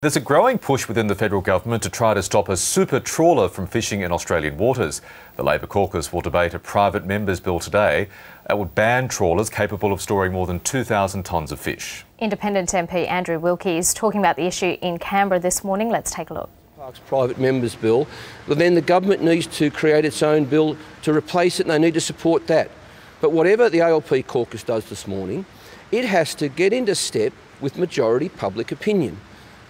There's a growing push within the federal government to try to stop a super trawler from fishing in Australian waters. The Labor caucus will debate a private member's bill today that would ban trawlers capable of storing more than 2,000 tonnes of fish. Independent MP Andrew Wilkie is talking about the issue in Canberra this morning. Let's take a look. Park's private member's bill, well, then the government needs to create its own bill to replace it, and they need to support that. But whatever the ALP caucus does this morning, it has to get into step with majority public opinion.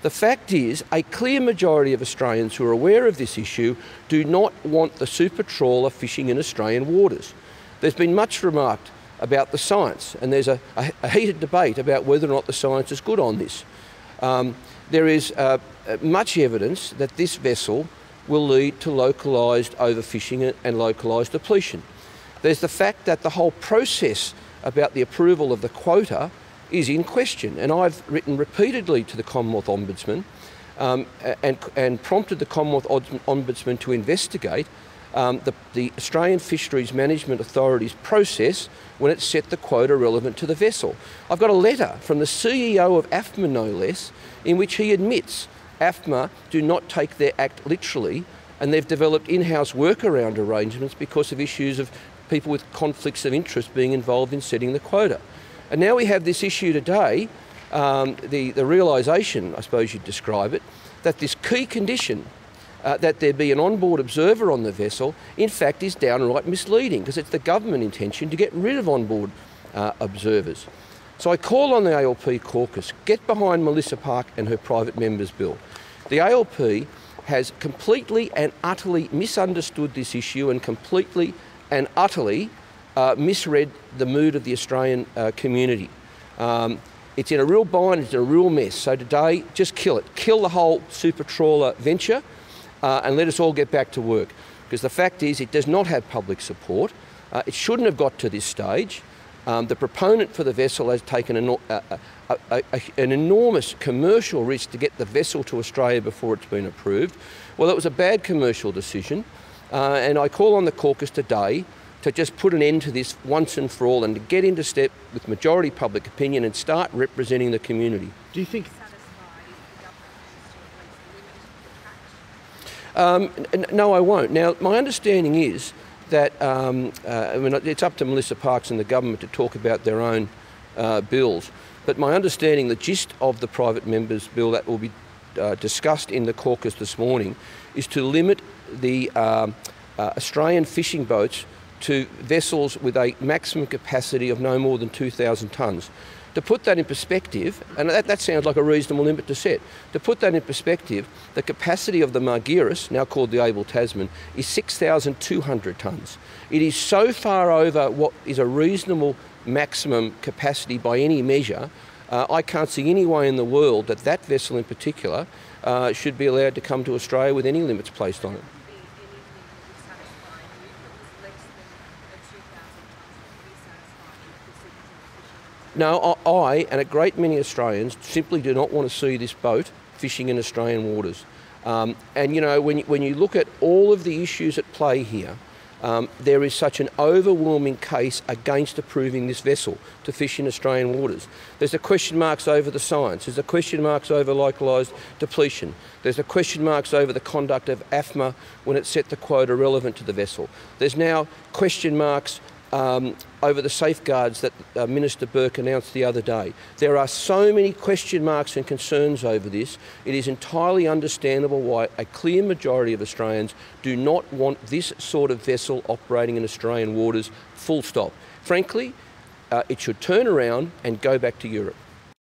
The fact is, a clear majority of Australians who are aware of this issue do not want the super trawler fishing in Australian waters. There's been much remarked about the science, and there's a heated debate about whether or not the science is good on this. There is much evidence that this vessel will lead to localised overfishing and localised depletion. There's the fact that the whole process about the approval of the quota is in question, and I've written repeatedly to the Commonwealth Ombudsman and prompted the Commonwealth Ombudsman to investigate the Australian Fisheries Management Authority's process when it set the quota relevant to the vessel. I've got a letter from the CEO of AFMA, no less, in which he admits AFMA do not take their act literally, and they've developed in-house workaround arrangements because of issues of people with conflicts of interest being involved in setting the quota. And now we have this issue today, the realisation, I suppose you'd describe it, that this key condition, that there be an onboard observer on the vessel, in fact is downright misleading, because it's the government intention to get rid of onboard observers. So I call on the ALP caucus, get behind Melissa Park and her private member's bill. The ALP has completely and utterly misunderstood this issue and completely and utterly misread the mood of the Australian community. It's in a real bind, it's in a real mess. So today, just kill it. Kill the whole super trawler venture and let us all get back to work. Because the fact is, it does not have public support. It shouldn't have got to this stage. The proponent for the vessel has taken an enormous commercial risk to get the vessel to Australia before it's been approved. Well, it was a bad commercial decision, and I call on the caucus today to just put an end to this once and for all, and to get into step with majority public opinion and start representing the community. Do you think? No, I won't. Now, my understanding is that I mean, it's up to Melissa Parks and the government to talk about their own bills, but my understanding, the gist of the private members' bill that will be discussed in the caucus this morning, is to limit the Australian fishing boats to vessels with a maximum capacity of no more than 2,000 tonnes. To put that in perspective, and that sounds like a reasonable limit to set, to put that in perspective, the capacity of the Margiris, now called the Abel Tasman, is 6,200 tonnes. It is so far over what is a reasonable maximum capacity by any measure. I can't see any way in the world that that vessel in particular should be allowed to come to Australia with any limits placed on it. No, I and a great many Australians simply do not want to see this boat fishing in Australian waters. And you know, when you look at all of the issues at play here, there is such an overwhelming case against approving this vessel to fish in Australian waters. There's the question marks over the science, there's the question marks over localised depletion, there's the question marks over the conduct of AFMA when it set the quota relevant to the vessel. There's now question marks over the safeguards that Minister Burke announced the other day. There are so many question marks and concerns over this. It is entirely understandable why a clear majority of Australians do not want this sort of vessel operating in Australian waters, full stop. Frankly, it should turn around and go back to Europe.